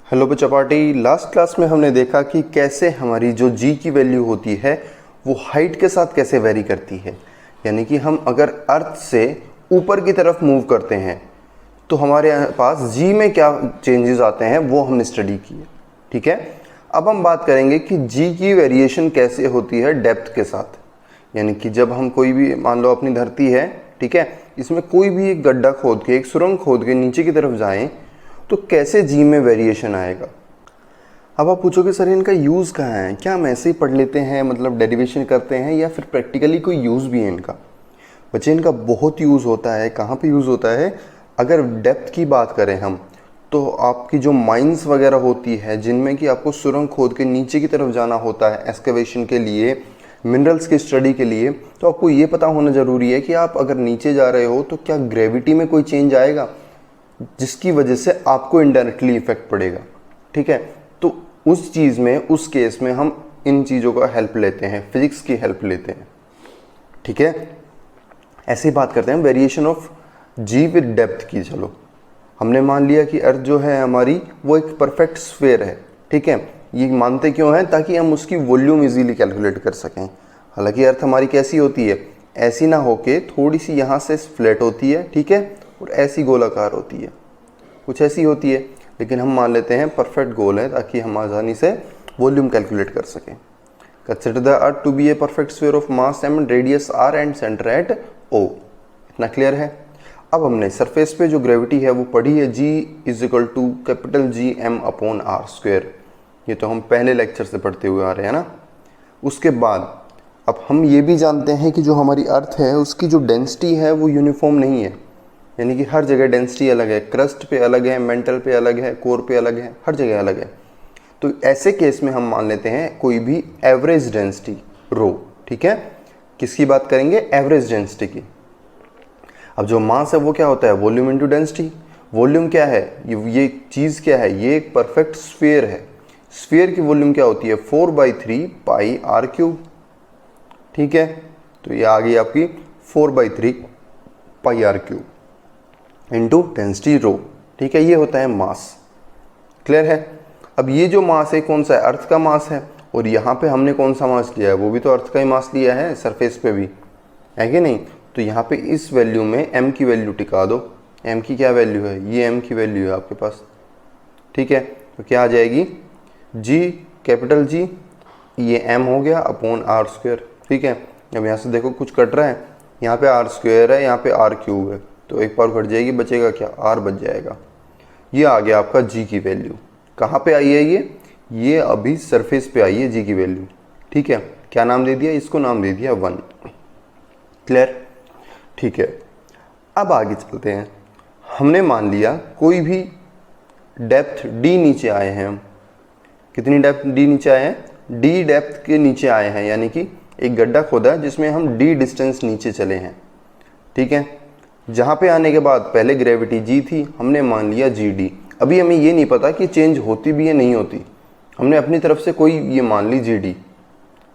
Hello बच्चा party. Last class में हमने देखा कि कैसे हमारी जो जी की वैल्यू होती है वो हाइट के साथ कैसे वेरी करती है। यानी कि हम अगर अर्थ से ऊपर की तरफ मूव करते हैं तो हमारे पास जी में क्या चेंजेस आते हैं वो हमने स्टडी की है। ठीक है, अब हम बात करेंगे कि जी की वेरिएशन कैसे होती है डेप्थ के साथ। यानी कि जब हम कोई भी, मान लो अपनी धरती है, ठीक है, इसमें कोई भी एक गड्ढा खोद के, एक सुरंग खोद के नीचे की तरफ जाएं तो कैसे जी में वेरिएशन आएगा। अब आप पूछोगे सर इनका यूज़ कहाँ है, क्या हम ऐसे ही पढ़ लेते हैं, मतलब डेरिवेशन करते हैं, या फिर प्रैक्टिकली कोई यूज़ भी है इनका। बच्चे इनका बहुत यूज़ होता है। कहाँ पे यूज़ होता है? अगर डेप्थ की बात करें हम, तो आपकी जो माइंस वगैरह होती है जिनमें कि आपको सुरंग खोद के नीचे की तरफ जाना होता है एक्सकवेशन के लिए, मिनरल्स की स्टडी के लिए, तो आपको ये पता होना ज़रूरी है कि आप अगर नीचे जा रहे हो तो क्या ग्रेविटी में कोई चेंज आएगा जिसकी वजह से आपको इनडायरेक्टली इफेक्ट पड़ेगा। ठीक है, तो उस चीज़ में, उस केस में हम इन चीज़ों का हेल्प लेते हैं, फिजिक्स की हेल्प लेते हैं। ठीक है, ऐसे ही बात करते हैं variation of ji with depth की। चलो, हमने मान लिया कि अर्थ जो है हमारी वो एक परफेक्ट स्फीयर है। ठीक है, ये मानते क्यों हैं? ताकि हम उसकी वॉल्यूम इजीली कैलकुलेट कर सकें। हालांकि अर्थ हमारी कैसी होती है, ऐसी ना होके थोड़ी सी यहाँ से फ्लैट होती है, ठीक है, और ऐसी गोलाकार होती है, कुछ ऐसी होती है, लेकिन हम मान लेते हैं परफेक्ट गोल है ताकि हम आसानी से वॉल्यूम कैलकुलेट कर सकें। Consider the earth to be a perfect sphere of mass M, radius R and centre at O. इतना क्लियर है? अब हमने सरफेस पे जो ग्रेविटी है वो पढ़ी है, g is equal to capital G M upon R square. ये तो हम पहले लेक्चर से पढ़ते हुए आ रहे हैं ना। उसके बाद अब हम ये भी जानते हैं कि जो हमारी अर्थ है उसकी जो डेंसिटी है वो यूनिफॉर्म नहीं है। यानी कि हर जगह डेंसिटी अलग है, क्रस्ट पे अलग है, मेंटल पे अलग है, कोर पे अलग है, हर जगह अलग है। तो ऐसे केस में हम मान लेते हैं कोई भी एवरेज डेंसिटी रो। ठीक है, किसकी बात करेंगे? एवरेज डेंसिटी की। अब जो मास है वो क्या होता है? Volume into density. वॉल्यूम क्या है? ये चीज़ क्या है? ये एक परफेक्ट स्फीयर है। स्फीयर की वॉल्यूम क्या होती है? 4/3 पाई आर क्यूब। ठीक है, तो ये आ गई आपकी 4/3 pi R cube into density rho. ठीक है, ये होता है मास। क्लियर है? अब ये जो मास है कौन सा है? अर्थ का मास है। और यहाँ पे हमने कौन सा मास लिया है? वो भी तो अर्थ का ही मास लिया है, सरफेस पे भी है कि नहीं। तो यहाँ पे इस वैल्यू में m की वैल्यू टिका दो। m की क्या वैल्यू है? ये m की वैल्यू है आपके पास। ठीक है, तो क्या आ जाएगी? g, कैपिटल G, ये m हो गया अपॉन आर स्क्वायर। ठीक है, अब यहाँ से देखो कुछ कट रहा है, यहाँ पे आर स्क्वायर है, यहाँ पे आर क्यूब है, तो एक पावर कट जाएगी, बचेगा क्या? आर बच जाएगा। ये आ गया आपका जी की वैल्यू। कहाँ पे आई है ये अभी सरफेस पे आई है जी की वैल्यू। ठीक है, क्या नाम दे दिया इसको? नाम दे दिया 1। क्लियर? ठीक है, अब आगे चलते हैं। हमने मान लिया कोई भी डेप्थ डी नीचे आए हैं हम। कितनी डेप्थ डी नीचे आए हैं? डी डेप्थ के नीचे आए हैं, यानी कि एक गड्ढा खोदा है जिसमें हम डी डिस्टेंस नीचे चले हैं। ठीक है, जहाँ पे आने के बाद पहले ग्रेविटी जी थी, हमने मान लिया जी डी। अभी हमें ये नहीं पता कि चेंज होती भी है नहीं होती, हमने अपनी तरफ से कोई ये मान ली जी डी।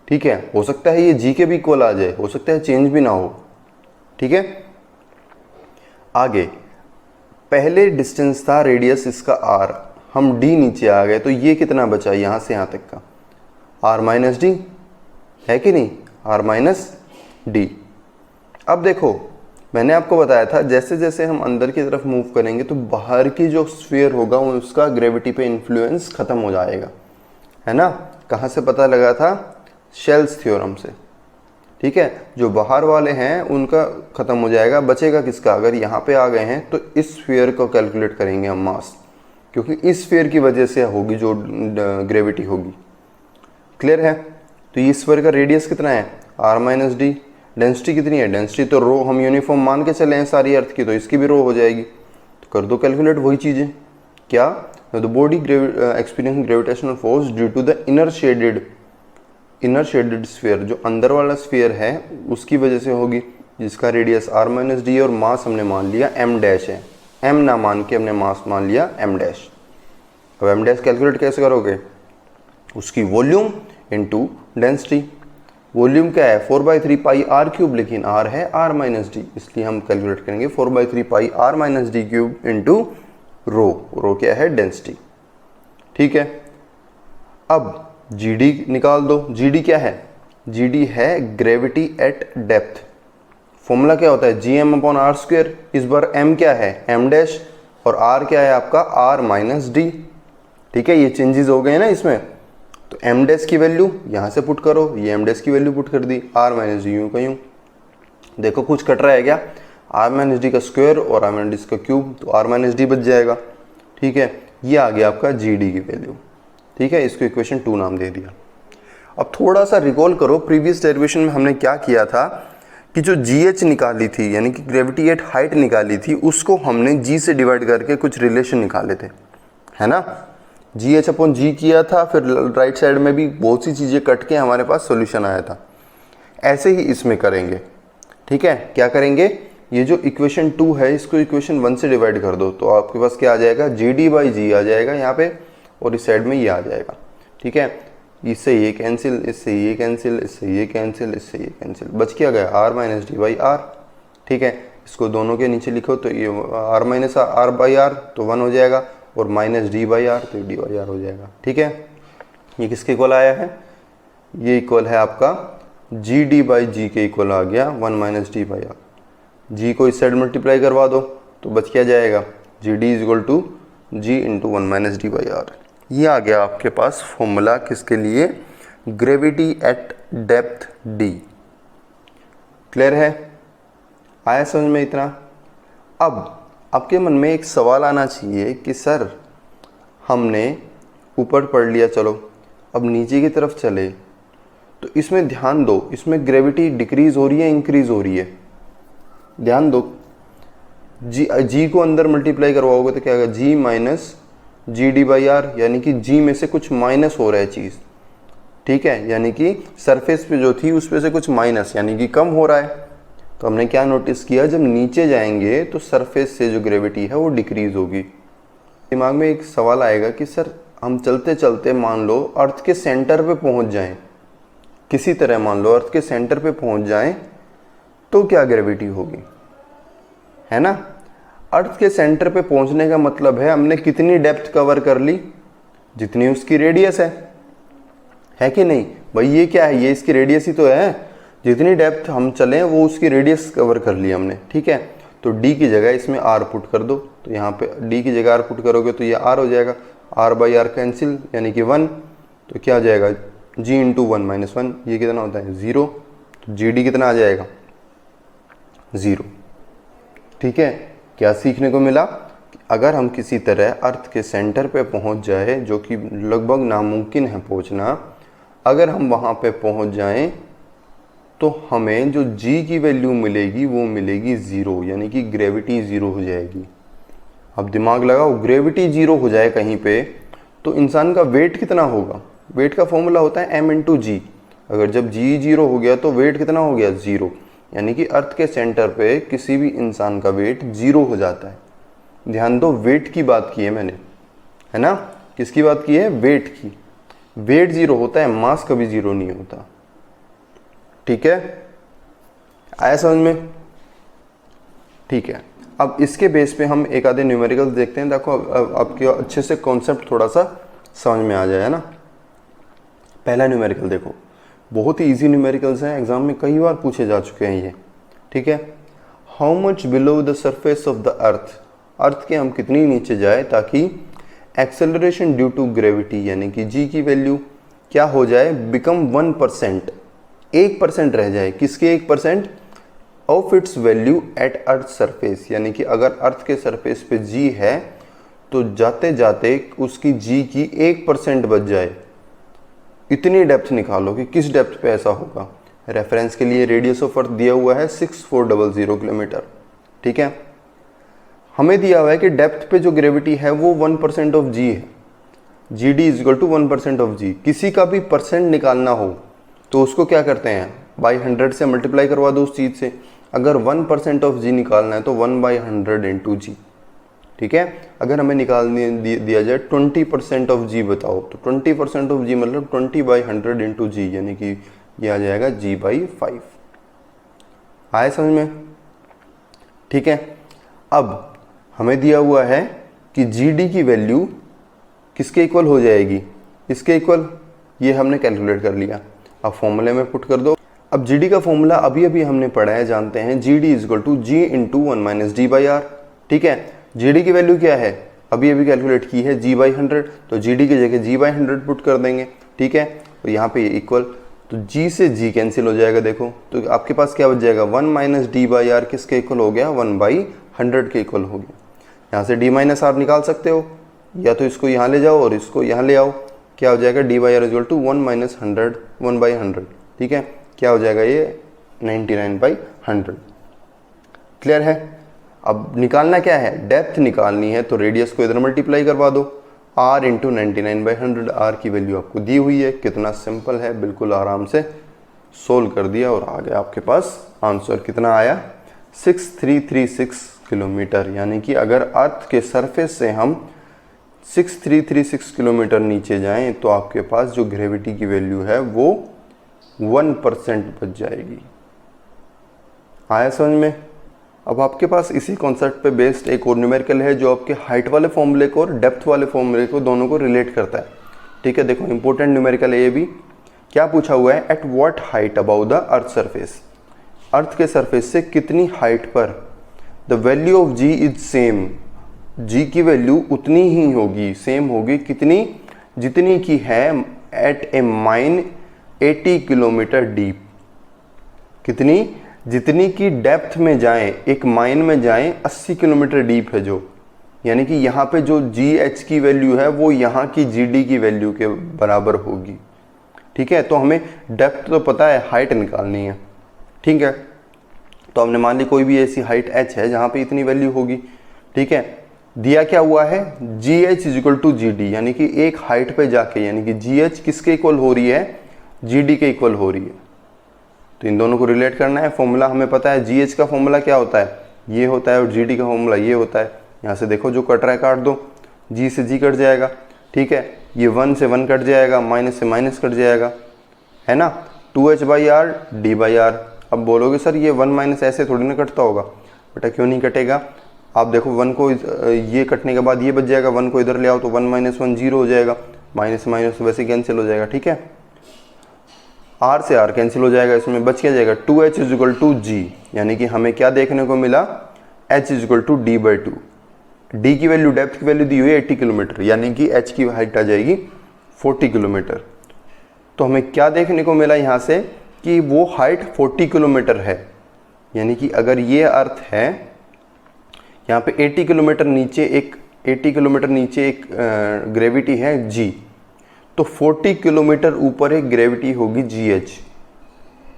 ठीक है, हो सकता है ये जी के भी इक्वल आ जाए, हो सकता है चेंज भी ना हो। ठीक है, आगे पहले डिस्टेंस था रेडियस इसका आर, हम डी नीचे आ गए, तो ये कितना बचा यहाँ से यहाँ तक का? आर माइनस डी, है कि नहीं? R minus D. अब देखो, मैंने आपको बताया था जैसे जैसे हम अंदर की तरफ मूव करेंगे तो बाहर की जो स्फीयर होगा उसका ग्रेविटी पे इन्फ्लुएंस खत्म हो जाएगा, है ना। कहाँ से पता लगा था? शेल्स थ्योरम से। ठीक है, जो बाहर वाले हैं उनका खत्म हो जाएगा, बचेगा किसका? अगर यहाँ पे आ गए हैं तो इस स्फीयर को कैलकुलेट करेंगे हम मास, क्योंकि इस स्फीयर की वजह से होगी जो ग्रेविटी होगी। क्लियर है? तो ये स्फीयर का रेडियस कितना है? R minus D. डेंसिटी कितनी है? डेंसिटी तो रो हम यूनिफॉर्म मान के चले हैं सारी अर्थ की, तो इसकी भी रो हो जाएगी। तो कर दो कैलकुलेट वही चीज़ें। क्या? The body experience gravitational force due to the inner shaded sphere, जो अंदर वाला स्फीयर है उसकी वजह से होगी, जिसका रेडियस आर माइनस डी और मास हमने मान लिया एम डैश है। एम ना मान के हमने मास मान लिया एम डैश। अब एम डैश कैलकुलेट कैसे करोगे? उसकी वॉल्यूम इंटू डेंसिटी। वॉल्यूम क्या है? 4/3 पाई आर क्यूब, लेकिन आर है आर माइनस डी, इसलिए हम कैलकुलेट करेंगे 4/3 pi R minus D cube into rho. Rho क्या है? डेंसिटी। ठीक है। अब GD निकाल दो। GD क्या है? GD है ग्रेविटी एट डेप्थ। फॉर्मूला क्या होता है? Gm/r²। इस बार m क्या है? m डैश, और r क्या है आपका? r minus D. ठीक है, ये चेंजेस हो गए ना इसमें। तो m डैश की वैल्यू यहाँ से पुट करो, ये m डैश की वैल्यू पुट कर दी, r माइनस डी यूँ का यूँ। देखो कुछ कट रहा है क्या? r माइनस डी का स्क्वायर और r माइनस डी का क्यूब, तो r माइनस डी बच जाएगा। ठीक है, ये आ गया आपका GD की वैल्यू। ठीक है, इसको इक्वेशन 2 नाम दे दिया। अब थोड़ा सा रिकॉल करो, प्रीवियस डेरिवेशन में हमने क्या किया था कि जो GH निकाली थी, यानी कि ग्रेविटी एट हाइट निकाली थी, उसको हमने G से डिवाइड करके कुछ रिलेशन निकाले थे, है ना। GH/G किया था, फिर राइट साइड में भी बहुत सी चीज़ें कट के हमारे पास सॉल्यूशन आया था। ऐसे ही इसमें करेंगे। ठीक है, क्या करेंगे? ये जो इक्वेशन 2 है इसको इक्वेशन 1 से डिवाइड कर दो, तो आपके पास क्या आ जाएगा? GD/G आ जाएगा यहाँ पे, और इस साइड में ये आ जाएगा। ठीक है, इससे ये कैंसिल, इससे ये कैंसिल, इससे ये कैंसिल, इससे ये कैंसिल, बच क्या गया? r minus D by R. ठीक है, इसको दोनों के नीचे लिखो तो ये r minus R by R तो 1 हो जाएगा, और माइनस डी बाई आर तो डी बाई आर हो जाएगा। ठीक है, ये किसके इक्वल आया है? ये इक्वल है आपका GD/G के इक्वल आ गया 1 माइनस डी बाई आर। जी को इस साइड मल्टीप्लाई करवा दो तो बच क्या जाएगा? GD is equal to G into 1 minus D by R. ये आ गया आपके पास फॉर्मूला किसके लिए? Gravity at depth D। Clear है? आया समझ में इतना? अब आपके मन में एक सवाल आना चाहिए कि सर हमने ऊपर पढ़ लिया, चलो अब नीचे की तरफ चले, तो इसमें ध्यान दो, इसमें ग्रेविटी डिक्रीज हो रही है, इंक्रीज हो रही है? ध्यान दो, जी को अंदर मल्टीप्लाई करवाओगे तो क्या होगा? G माइनस GD/R, यानी कि G में से कुछ माइनस हो रहा है चीज़। ठीक है, यानी कि सरफेस पे जो थी उस पे से कुछ माइनस, यानी कि कम हो रहा है। तो हमने क्या नोटिस किया? जब नीचे जाएंगे तो सरफेस से जो ग्रेविटी है वो डिक्रीज होगी। दिमाग में एक सवाल आएगा कि सर हम चलते चलते मान लो अर्थ के सेंटर पे पहुंच जाएं, किसी तरह मान लो अर्थ के सेंटर पे पहुंच जाएं, तो क्या ग्रेविटी होगी? है ना। अर्थ के सेंटर पे पहुंचने का मतलब है हमने कितनी डेप्थ कवर कर ली? जितनी उसकी रेडियस है कि नहीं भाई? ये क्या है? ये इसकी रेडियस ही तो है। जितनी डेप्थ हम चलें वो उसकी रेडियस कवर कर ली हमने। ठीक है, तो D की जगह इसमें R पुट कर दो, तो यहाँ पे D की जगह R पुट करोगे तो ये R हो जाएगा, R/R कैंसिल, यानी कि 1, तो क्या आ जाएगा? G इंटू 1 माइनस 1, ये कितना होता है? 0। तो GD कितना आ जाएगा? 0। ठीक है, क्या सीखने को मिला? अगर हम किसी तरह अर्थ के सेंटर पे पहुंच जाए, जो कि लगभग नामुमकिन है पहुंचना, अगर हम वहां पे पहुंच जाएं तो हमें जो G की वैल्यू मिलेगी वो मिलेगी 0, यानी कि ग्रेविटी 0 हो जाएगी। अब दिमाग लगाओ, ग्रेविटी 0 हो जाए कहीं पे तो इंसान का वेट कितना होगा? वेट का फॉर्मूला होता है m इंटू जी। अगर जब G 0 हो गया तो वेट कितना हो गया? 0, यानी कि अर्थ के सेंटर पे किसी भी इंसान का वेट 0 हो जाता है। ध्यान दो, वेट की बात की है मैंने, है ना। किसकी बात की है? वेट की। वेट 0 होता है, मास कभी 0 नहीं होता। ठीक है, आया समझ में? ठीक है, अब इसके बेस पे हम एक आधे न्यूमेरिकल देखते हैं। देखो अब आपके अच्छे से कॉन्सेप्ट थोड़ा सा समझ में आ जाए, है ना। पहला न्यूमेरिकल देखो, बहुत ही इजी न्यूमेरिकल्स हैं, एग्जाम में कई बार पूछे जा चुके हैं ये। ठीक है, how much below the surface of the earth, earth के हम कितनी नीचे जाए ताकि एक्सेलरेशन ड्यू टू ग्रेविटी, यानी कि G की वैल्यू क्या हो जाए? बिकम 1%, 1% रह जाए। किसके 1%? Of its value at earth surface, यानी कि अगर अर्थ के सरफेस पे G है तो जाते जाते उसकी G की 1% बच जाए। इतनी डेप्थ निकालो कि किस डेप्थ पे ऐसा होगा। रेफरेंस के लिए रेडियस ऑफ अर्थ दिया हुआ है 6400 किलोमीटर। ठीक है, हमें दिया हुआ है कि डेप्थ पे जो ग्रेविटी है वो 1% ऑफ G है। GD is equal to 1% of G। किसी का भी परसेंट निकालना हो तो उसको क्या करते हैं? बाई 100 से मल्टीप्लाई करवा दो उस चीज़ से। अगर 1% ऑफ G निकालना है तो 1/100 इंटू G। ठीक है, अगर हमें निकालने दिया जाए 20% ऑफ G बताओ, तो 20% ऑफ G मतलब 20/100 इंटू G, यानी कि ये आ जाएगा G/5। आए समझ में? ठीक है, अब हमें दिया हुआ है कि GD की वैल्यू किसके इक्वल हो जाएगी, इसके इक्वल। ये हमने कैलकुलेट कर लिया, अब फॉर्मूले में पुट कर दो। अब जी डी का फॉर्मूला अभी अभी हमने पढ़ा है, जानते हैं G D is equal to G into 1 minus D by R. ठीक है, जी डी की वैल्यू क्या है, अभी अभी कैलकुलेट की है जी बाई 100, तो जी डी की जगह जी बाई 100 पुट कर देंगे। ठीक है, तो यहाँ पे ये इक्वल, तो जी से जी कैंसिल हो जाएगा। देखो तो आपके पास क्या बच जाएगा, 1 माइनस डी बाई आर किसके इक्वल हो गया, 1/100 के इक्वल हो गया। यहाँ से डी माइनस आर निकाल सकते हो, या तो इसको यहाँ ले जाओ और इसको यहाँ ले आओ, क्या हो जाएगा, D by R equal to 1 minus 100 1/100। ठीक है, क्या हो जाएगा ये 99/100। क्लियर है। अब निकालना क्या है, डेप्थ निकालनी है, तो रेडियस को इधर मल्टीप्लाई करवा दो, r इंटू 99/100। आर की वैल्यू आपको दी हुई है, कितना सिंपल है, बिल्कुल आराम से सोल्व कर दिया और आ गया आपके पास आंसर। कितना आया, 6336 किलोमीटर। यानी कि अगर अर्थ के सरफेस से हम 6336 किलोमीटर नीचे जाएं तो आपके पास जो ग्रेविटी की वैल्यू है वो 1% बच जाएगी। आया समझ में। अब आपके पास इसी कॉन्सेप्ट पे बेस्ड एक और न्यूमेरिकल है जो आपके हाइट वाले फॉर्मूले को और डेप्थ वाले फॉर्मूले को दोनों को रिलेट करता है। ठीक है, देखो इंपॉर्टेंट न्यूमेरिकल है ये भी। क्या पूछा हुआ है, at what height above the earth surface, earth के सरफेस से कितनी हाइट पर the value of g is same, g की वैल्यू उतनी ही होगी, सेम होगी, कितनी, जितनी की है एट ए माइन 80 किलोमीटर डीप। कितनी, जितनी की डेप्थ में जाएं, एक माइन में जाएं 80 किलोमीटर डीप है जो, यानी कि यहाँ पे जो जी एच की वैल्यू है वो यहाँ की जी डी की वैल्यू के बराबर होगी। ठीक है, तो हमें डेप्थ तो पता है, हाइट निकालनी है। ठीक है, तो हमने मान ली कोई भी ऐसी हाइट h है जहाँ पे इतनी वैल्यू होगी। ठीक है, दिया क्या हुआ है, G H is equal to G D, यानी कि एक हाइट पे जाके, यानी कि जी एच किसके इक्वल हो रही है, जी डी के इक्वल हो रही है। तो इन दोनों को रिलेट करना है। फॉर्मूला हमें पता है, जी एच का फॉर्मूला क्या होता है, ये होता है, और जी डी का फॉर्मूला ये होता है। यहाँ से देखो जो कट रहा है काट दो, जी से जी कट जाएगा। ठीक है, ये 1 से 1 कट जाएगा, माइनस से माइनस कट जाएगा, है ना, 2h/r d/r। अब बोलोगे सर ये 1 माइनस ऐसे थोड़ी ना कटता होगा, बेटा क्यों नहीं कटेगा। आप देखो 1 को ये कटने के बाद ये बच जाएगा, 1 को इधर ले आओ तो 1 माइनस 1 0 हो जाएगा, माइनस माइनस वैसे कैंसिल हो जाएगा। ठीक है, r से r कैंसिल हो जाएगा, इसमें बच क्या जाएगा, 2h इज इक्वल टू जी, यानी कि हमें क्या देखने को मिला, h is equal to d/2। d की वैल्यू, डेप्थ की वैल्यू दी हुई है 80 किलोमीटर, यानी कि h की हाइट आ जाएगी 40 किलोमीटर। तो हमें क्या देखने को मिला यहाँ से कि वो हाइट 40 किलोमीटर है, यानी कि अगर ये अर्थ है, यहाँ पे 80 किलोमीटर नीचे एक ग्रेविटी है g, तो 40 किलोमीटर ऊपर एक ग्रेविटी होगी GH,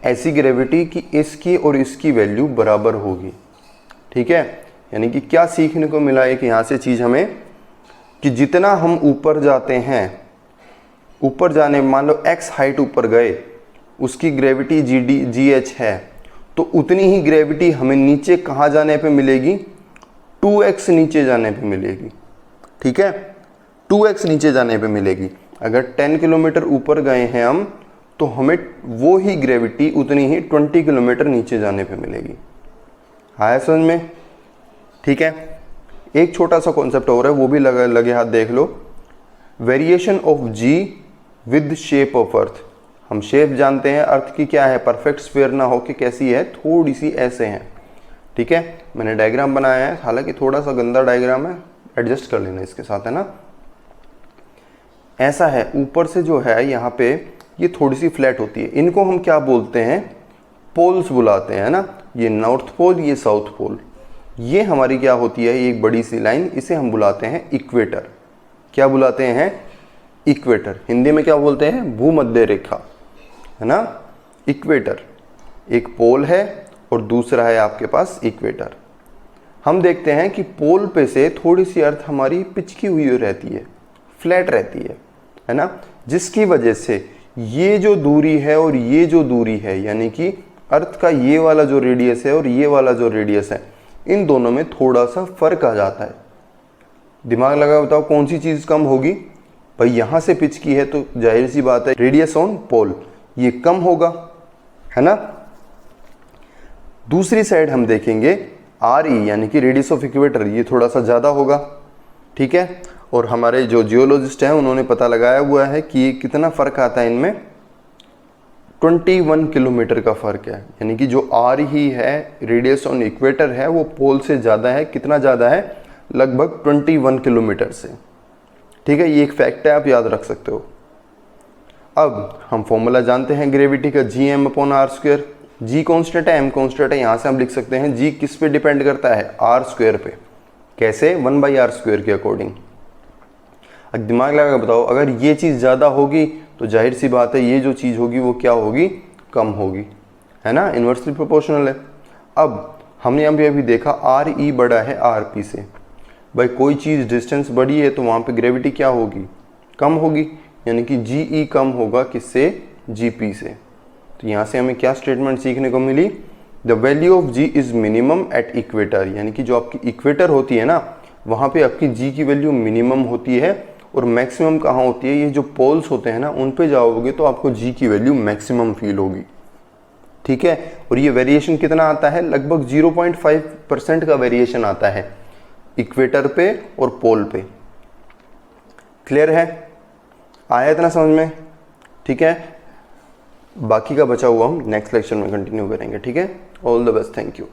ऐसी ग्रेविटी कि इसकी और इसकी वैल्यू बराबर होगी। ठीक है, यानी कि क्या सीखने को मिला है कि यहाँ से चीज़ हमें, कि जितना हम ऊपर जाते हैं, ऊपर जाने मान लो x हाइट ऊपर गए, उसकी ग्रेविटी GH है, तो उतनी ही ग्रेविटी हमें नीचे कहाँ जाने पे मिलेगी, 2x नीचे जाने पे मिलेगी। ठीक है, 2x नीचे जाने पे मिलेगी। अगर 10 किलोमीटर ऊपर गए हैं हम, तो हमें वो ही ग्रेविटी उतनी ही 20 किलोमीटर नीचे जाने पे मिलेगी। आया समझ में। ठीक है, एक छोटा सा कॉन्सेप्ट हो रहा है, वो भी लगे हाथ देख लो। Variation of ji with shape of earth. हम शेप जानते हैं अर्थ की क्या है, परफेक्ट स्फीयर ना हो कि कैसी है, थोड़ी सी ऐसे है। ठीक है, मैंने डायग्राम बनाया है, हालांकि थोड़ा सा गंदा डायग्राम है, एडजस्ट कर लेना इसके साथ, है ना। ऐसा है, ऊपर से जो है यहाँ पे ये थोड़ी सी फ्लैट होती है, इनको हम क्या बोलते हैं, पोल्स बुलाते हैं ना। ये नॉर्थ पोल, ये साउथ पोल, ये हमारी क्या होती है, ये एक बड़ी सी लाइन, इसे हम बुलाते हैं इक्वेटर। क्या बुलाते हैं, इक्वेटर। हिंदी में क्या बोलते हैं, भूमध्य रेखा, है ना। इक्वेटर एक पोल है और दूसरा है आपके पास इक्वेटर। हम देखते हैं कि पोल पे से थोड़ी सी अर्थ हमारी पिचकी हुई रहती है, फ्लैट रहती है ना, जिसकी वजह से ये जो दूरी है और ये जो दूरी है, यानी कि अर्थ का ये वाला जो रेडियस है और ये वाला जो रेडियस है, इन दोनों में थोड़ा सा फर्क आ जाता है। दिमाग लगा बताओ कौन सी चीज़ कम होगी, भाई यहाँ से पिचकी है तो जाहिर सी बात है रेडियस ऑन पोल ये कम होगा, है ना। दूसरी साइड हम देखेंगे RE यानी कि रेडियस ऑफ इक्वेटर, ये थोड़ा सा ज़्यादा होगा। ठीक है, और हमारे जो जियोलॉजिस्ट हैं उन्होंने पता लगाया हुआ है कि ये कितना फ़र्क आता है इनमें, 21 किलोमीटर का फ़र्क है। यानी कि जो आर ही है, रेडियस ऑन इक्वेटर है, वो पोल से ज़्यादा है। कितना ज़्यादा है? लगभग 21 किलोमीटर से। ठीक है, ये एक फैक्ट है, आप याद रख सकते हो। अब हम फॉर्मूला जानते हैं ग्रेविटी का, G M upon R square. G constant है, एम कॉन्स्टेंट है। यहाँ से हम लिख सकते हैं जी किस पे डिपेंड करता है? आर स्क्वायर पे। कैसे? 1/r स्क्वायर के अकॉर्डिंग। अब दिमाग लगा के बताओ, अगर ये चीज़ ज़्यादा होगी तो जाहिर सी बात है ये जो चीज़ होगी वो क्या होगी? कम होगी, है ना, इन्वर्सली प्रोपोर्शनल है। अब हमने अभी देखा आर ई बड़ा है आर पी से। भाई कोई चीज़ डिस्टेंस बड़ी है तो वहाँ पे ग्रेविटी क्या होगी? कम होगी। यानी कि जी ई कम होगा किससे? जी पी से। तो यहाँ से हमें क्या स्टेटमेंट सीखने को मिली? The value of g is minimum at equator. यानी कि जो आपकी इक्वेटर होती है ना, वहाँ पे आपकी जी की वैल्यू मिनिमम होती है और मैक्सिमम कहाँ होती है? ये जो पोल्स होते हैं ना, उन पे जाओगे तो आपको जी की वैल्यू मैक्सिमम फील होगी। ठीक है, और ये वेरिएशन कितना आता है? लगभग 0.5% का वेरिएशन आता है इक्वेटर पे और पोल पे। क्लियर है? आया इतना समझ में? ठीक है, बाकी का बचा हुआ हम नेक्स्ट लेक्चर में कंटिन्यू करेंगे। ठीक है, all the best, thank you.